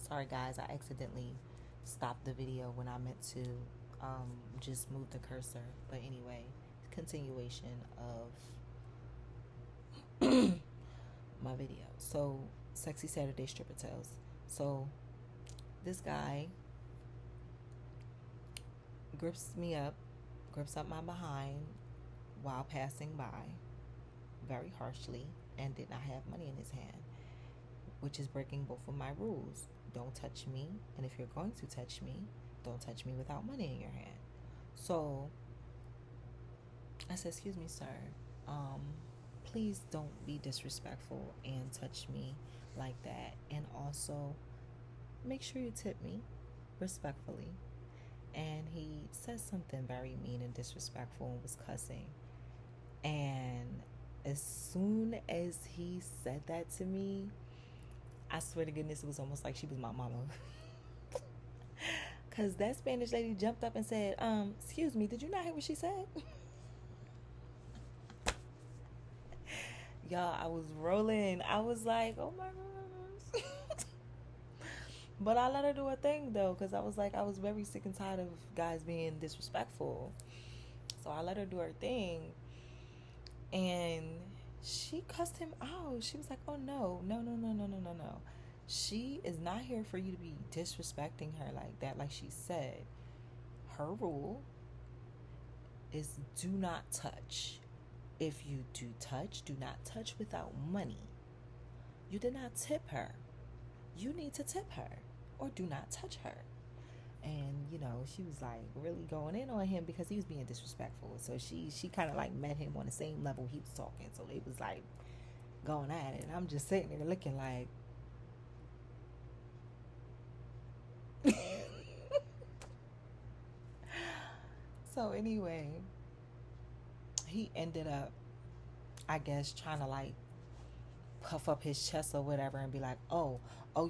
Sorry guys, I accidentally stopped the video when I meant to just move the cursor. But anyway, continuation of my video. So, Sexy Saturday Stripper Tales. So, this guy grips up my behind while passing by very harshly and did not have money in his hand, which is breaking both of my rules. Don't touch me, and if you're going to touch me, don't touch me without money in your hand. So I said, excuse me, sir, please don't be disrespectful and touch me like that, and also make sure you tip me respectfully. And he said something very mean and disrespectful and was cussing. And as soon as he said that to me, I swear to goodness, it was almost like she was my mama. Because that Spanish lady jumped up and said, excuse me, did you not hear what she said? Y'all, I was rolling. I was like, oh my gosh. But I let her do her thing, though, because I was like, I was very sick and tired of guys being disrespectful. So I let her do her thing. And she cussed him out. She was like, oh, no. She is not here for you to be disrespecting her like that. Like she said, her rule is do not touch. If you do not touch without money. You did not tip her. You need to tip her or do not touch her. And, you know, she was like really going in on him because he was being disrespectful. So she kind of like met him on the same level he was talking. So they was like going at it. And I'm just sitting there looking like, so anyway, he ended up, I guess, trying to like puff up his chest or whatever and be like, oh,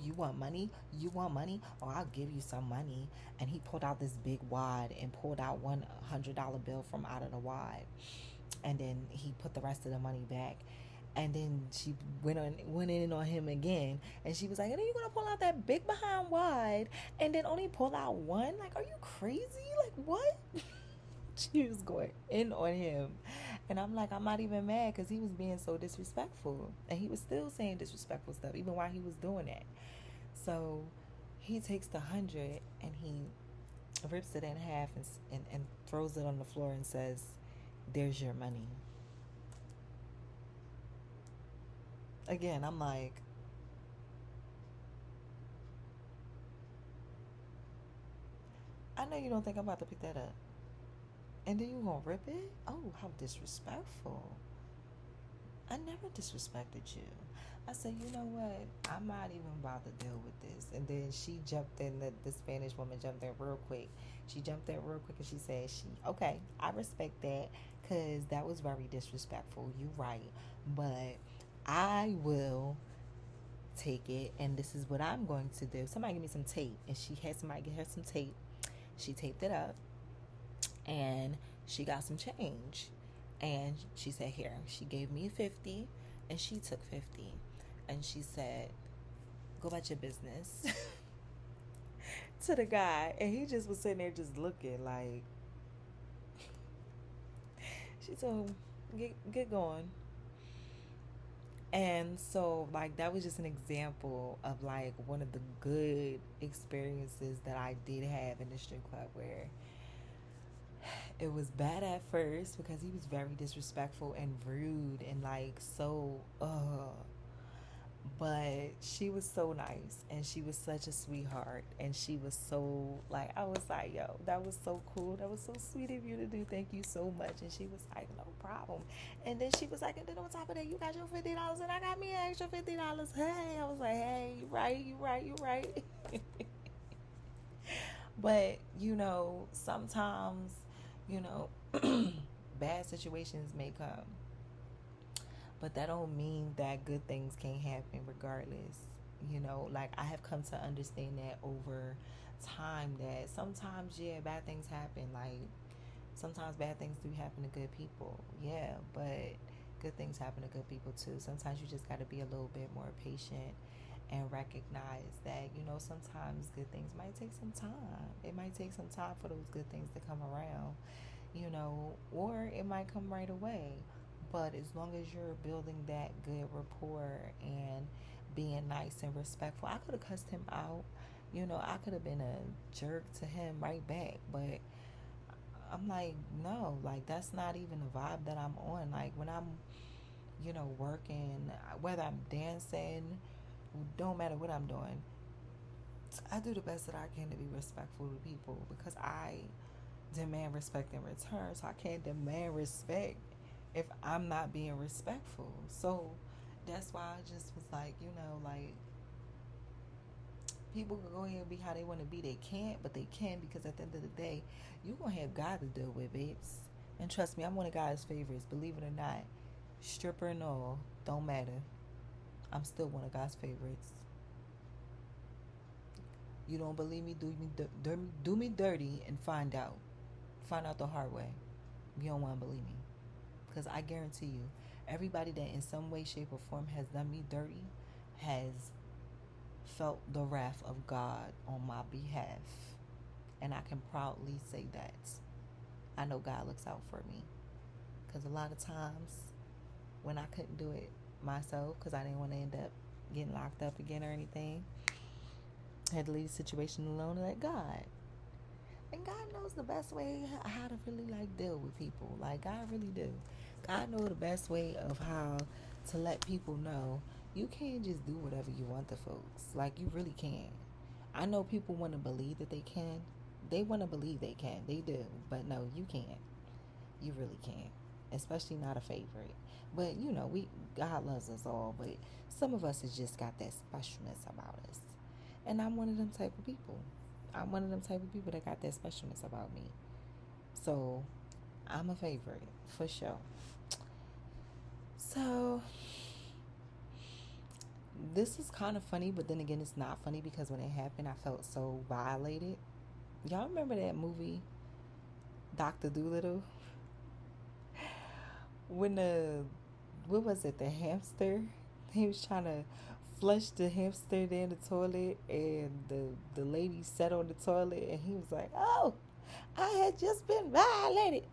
you want money? You want money? Oh, I'll give you some money. And he pulled out this big wad and pulled out $100 bill from out of the wad. And then he put the rest of the money back. And then she went in on him again. And she was like, and then you're going to pull out that big behind wad and then only pull out one? Like, are you crazy? Like, what? She was going in on him. And I'm like, I'm not even mad because he was being so disrespectful. And he was still saying disrespectful stuff even while he was doing that. So he takes the 100 and he rips it in half and throws it on the floor and says, there's your money. Again, I'm like, I know you don't think I'm about to pick that up. And then you gonna rip it? Oh, how disrespectful. I never disrespected you. I said, you know what? I'm not even about to deal with this. And then she jumped in, the Spanish woman jumped in real quick. She jumped in real quick and she said, okay, I respect that because that was very disrespectful. You right. But I will take it and this is what I'm going to do. Somebody give me some tape. And she had somebody get her some tape. She taped it up. And she got some change. And she said, here. She gave me 50 and she took 50. And she said, go about your business. To the guy. And he just was sitting there just looking like. She told him, get going. And so, like, that was just an example of, like, one of the good experiences that I did have in the strip club where it was bad at first because he was very disrespectful and rude and like so but she was so nice and she was such a sweetheart and she was so like, I was like, yo, that was so cool, that was so sweet of you to do, thank you so much. And she was like, no problem. And then she was like, and then on top of that, you got your $50 and I got me an extra $50. Hey, I was like, hey, you right. But you know, sometimes, you know, bad situations may come, but that don't mean that good things can't happen regardless. You know, like I have come to understand that over time that sometimes, yeah, bad things happen. Like sometimes bad things do happen to good people, yeah, but good things happen to good people too. Sometimes you just got to be a little bit more patient and recognize that, sometimes good things might take some time. It might take some time for those good things to come around, or it might come right away. But as long as you're building that good rapport and being nice and respectful, I could have cussed him out. I could have been a jerk to him right back. But I'm like, no, like, that's not even the vibe that I'm on. Like, when I'm, working, whether I'm dancing, don't matter what I'm doing, I do the best that I can to be respectful to people, because I demand respect in return. So I can't demand respect if I'm not being respectful. So that's why I just was like, like, people can go ahead and be how they want to be. They can't, but they can, because at the end of the day, you're going to have God to deal with, babes. And trust me, I'm one of God's favorites. Believe it or not, stripper and all, don't matter. I'm still one of God's favorites. You don't believe me? Do me dirty and find out. Find out the hard way. You don't want to believe me. Because I guarantee you, everybody that in some way, shape, or form has done me dirty has felt the wrath of God on my behalf. And I can proudly say that. I know God looks out for me. Because a lot of times, when I couldn't do it myself, because I didn't want to end up getting locked up again or anything, I had to leave the situation alone and let God. And God knows the best way how to really, like, deal with people. Like, God really do. God knows the best way of how to let people know you can't just do whatever you want to folks. Like, you really can't. I know people want to believe that they can. They want to believe they can. They do. But no, you can't. You really can't. Especially not a favorite. But, God loves us all. But some of us has just got that specialness about us. And I'm one of them type of people. I'm one of them type of people that got that specialness about me. So, I'm a favorite, for sure. So, this is kind of funny, but then again, it's not funny, because when it happened, I felt so violated. Y'all remember that movie, Dr. Dolittle? When what was it, the hamster? He was trying to flush the hamster down the toilet, and the lady sat on the toilet, and he was like, "Oh, I had just been violated."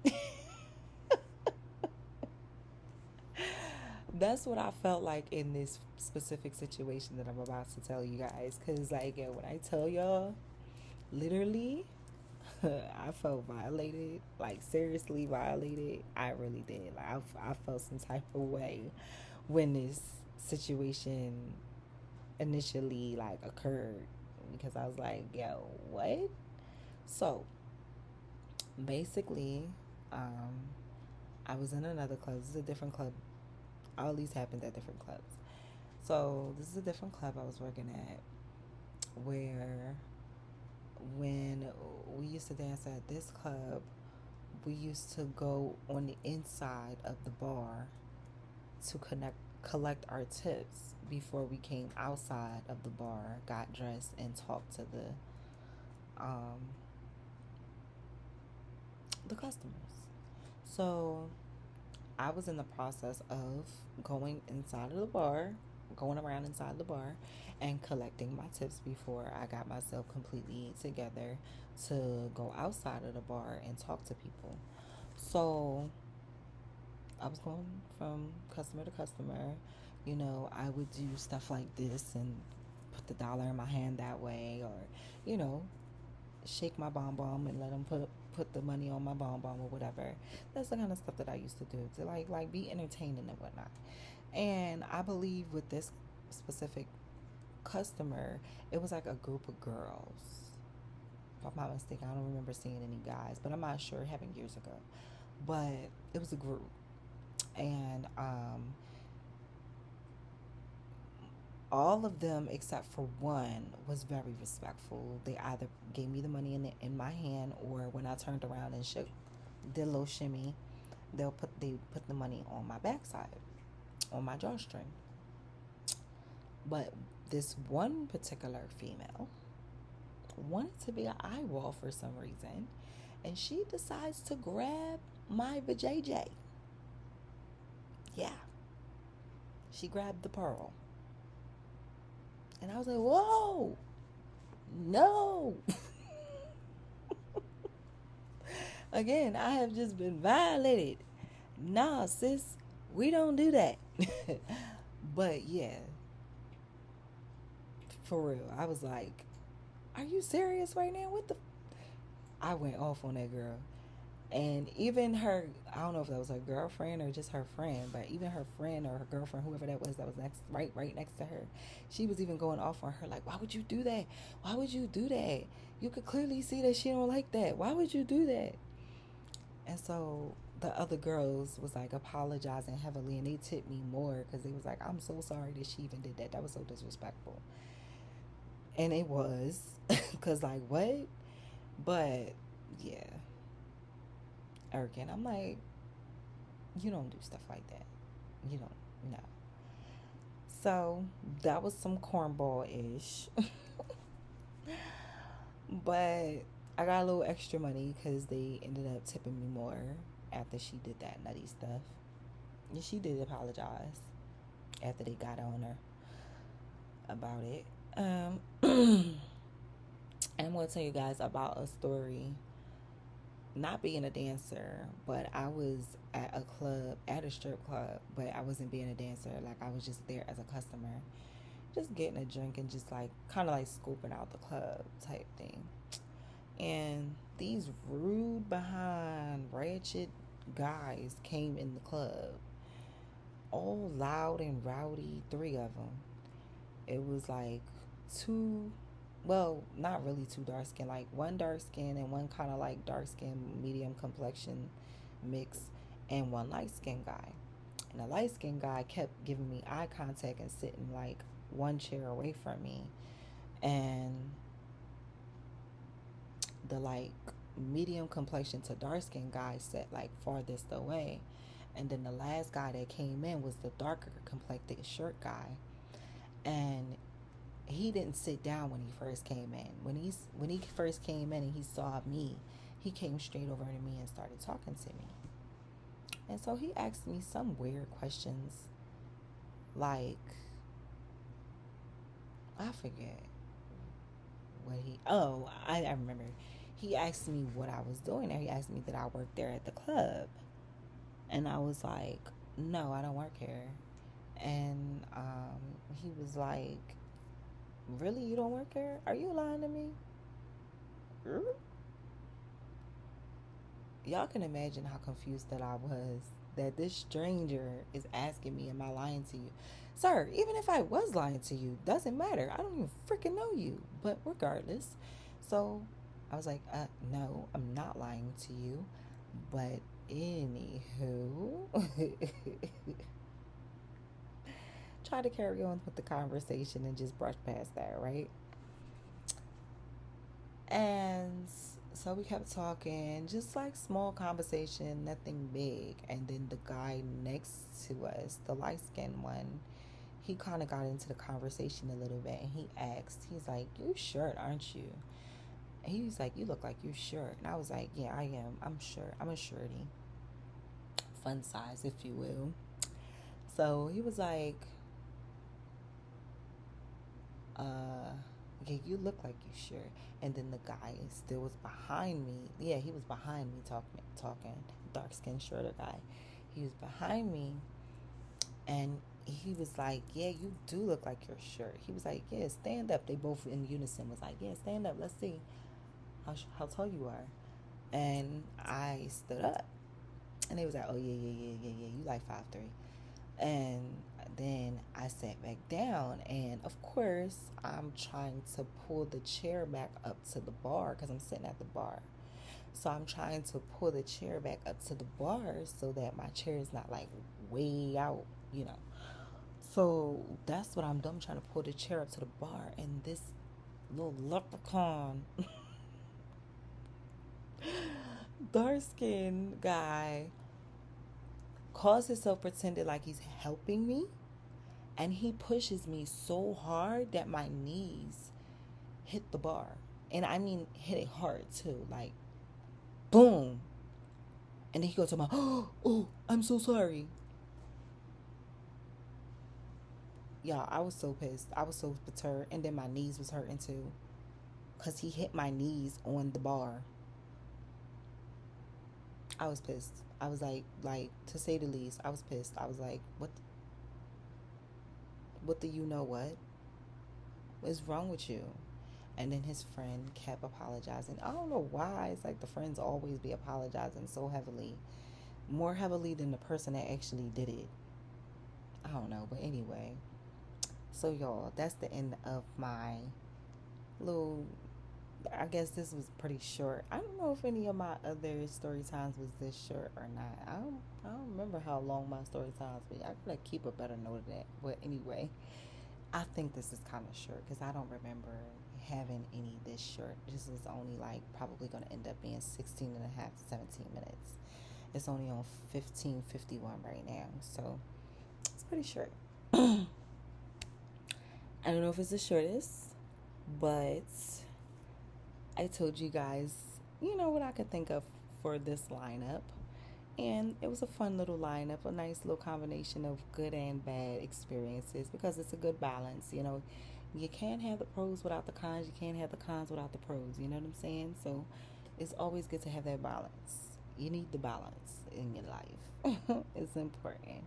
That's what I felt like in this specific situation that I'm about to tell you guys. Because, like, when I tell y'all, literally, I felt violated. Like, seriously violated. I really did. Like, I felt some type of way when this situation initially, like, occurred. Because I was like, yo, what? So, basically, I was in another club. This is a different club. All these happened at different clubs. So this is a different club I was working at, where when we used to dance at this club, we used to go on the inside of the bar to collect our tips before we came outside of the bar, got dressed, and talked to the customers. So I was in the process of going inside of the bar, going around inside the bar, and collecting my tips before I got myself completely together to go outside of the bar and talk to people. So I was going from customer to customer. I would do stuff like this and put the dollar in my hand that way, or, shake my bomb bomb and let them put the money on my bomb bomb or whatever. That's the kind of stuff that I used to do to like be entertaining and whatnot. And I believe with this specific customer, it was like a group of girls. If I'm not mistaken, I don't remember seeing any guys, but I'm not sure. It happened years ago. But it was a group, and all of them except for one was very respectful. They either gave me the money in my hand, or when I turned around and did a little shimmy, they put the money on my backside, on my drawstring. But this one particular female wanted to be an eyeball for some reason, and she decides to grab my vajayjay. Yeah, she grabbed the pearl. And I was like, whoa, no. Again, I have just been violated. Nah, sis, we don't do that. But yeah, for real, I was like, are you serious right now? What the? I went off on that girl. And even her, I don't know if that was her girlfriend or just her friend, but even her friend or her girlfriend, whoever that was next, right next to her, she was even going off on her like, why would you do that? Why would you do that? You could clearly see that she don't like that. Why would you do that? And so the other girls was like apologizing heavily, and they tipped me more because they was like, I'm so sorry that she even did that. That was so disrespectful. And it was, because like, what? But yeah, arrogant. I'm like, you don't do stuff like that. You don't, no. So that was some cornball ish. But I got a little extra money because they ended up tipping me more after she did that nutty stuff. And she did apologize after they got on her about it. And I'm going to tell you guys about a story. Not being a dancer, but I was at a club, at a strip club, but I wasn't being a dancer. Like, I was just there as a customer, just getting a drink and just like kind of like scoping out the club type thing. And these rude behind ratchet guys came in the club, all loud and rowdy, three of them. It was like two, well, not really two dark skin, like one dark skin and one kind of like dark skin, medium complexion mix, and one light skin guy. And the light skin guy kept giving me eye contact and sitting like one chair away from me. And the like medium complexion to dark skin guy sat like farthest away. And then the last guy that came in was the darker complected shirt guy. And he didn't sit down when he first came in. When he first came in and he saw me, he came straight over to me and started talking to me. And so he asked me some weird questions, like, I forget what I remember. He asked me what I was doing there. He asked me that I worked there at the club. And I was like, no, I don't work here. And he was like, really, you don't work here? Are you lying to me? Y'all can imagine how confused that I was, that this stranger is asking me, am I lying to you? Sir, even if I was lying to you, doesn't matter. I don't even freaking know you. But regardless. So I was like, no, I'm not lying to you. But anywho, try to carry on with the conversation and just brush past that, right? And so we kept talking, just like small conversation, nothing big. And then the guy next to us, the light skinned one, he kind of got into the conversation a little bit, and he asked, he's like, you short, aren't you? And he was like, you look like you're short. And I was like, yeah, I am. I'm short. I'm a shorty. Fun size, if you will. So he was like, yeah, you look like you sure. And then the guy still was behind me. Yeah, he was behind me talking. Dark skinned shorter guy. He was behind me, and he was like, yeah, you do look like you're sure. He was like, yeah, stand up. They both in unison was like, yeah, stand up. Let's see how tall you are. And I stood up, and they was like, oh yeah, you like 5'3". And then I sat back down, and of course I'm trying to pull the chair back up to the bar because I'm sitting at the bar. So I'm trying to pull the chair back up to the bar so that my chair is not like way out, you know. So that's what I'm doing. I'm trying to pull the chair up to the bar, and this little leprechaun, dark skinned guy, calls himself pretended like he's helping me, and he pushes me so hard that my knees hit the bar. And I mean hit it hard too, like boom. And then he goes to my, oh, I'm so sorry. Y'all, I was so pissed. I was so perturbed. And then my knees was hurting too. Because he hit my knees on the bar. I was pissed. I was like, to say the least, I was pissed. I was like, what do you know what? What's wrong with you? And then his friend kept apologizing. I don't know why. It's like the friends always be apologizing so heavily. More heavily than the person that actually did it. I don't know. But anyway. So, y'all, that's the end of my little. I guess this was pretty short. I don't know if any of my other story times was this short or not. I don't remember how long my story times be. I gotta keep a better note of that. But anyway, I think this is kind of short because I don't remember having any this short. This is only like probably going to end up being 16 and a half to 17 minutes. It's only on 15:51 right now. So it's pretty short. I don't know if it's the shortest, but I told you guys, what I could think of for this lineup. And it was a fun little lineup, a nice little combination of good and bad experiences because it's a good balance. You can't have the pros without the cons. You can't have the cons without the pros. You know what I'm saying? So it's always good to have that balance. You need the balance in your life. It's important.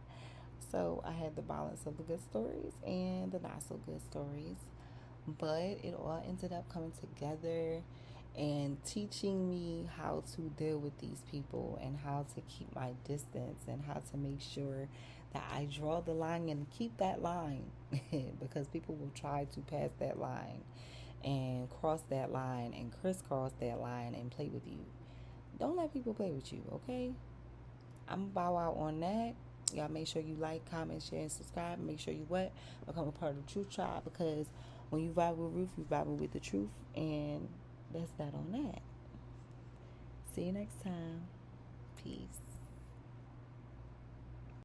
So I had the balance of the good stories and the not so good stories. But it all ended up coming together and teaching me how to deal with these people and how to keep my distance and how to make sure that I draw the line and keep that line because people will try to pass that line and cross that line and crisscross that line and play with you. Don't let people play with you, okay? I'm gonna bow out on that. Y'all make sure you like, comment, share, and subscribe. Make sure you become a part of the Truth Tribe because when you vibe with Ruth, you vibe with the truth. And that's that on that. See you next time. Peace.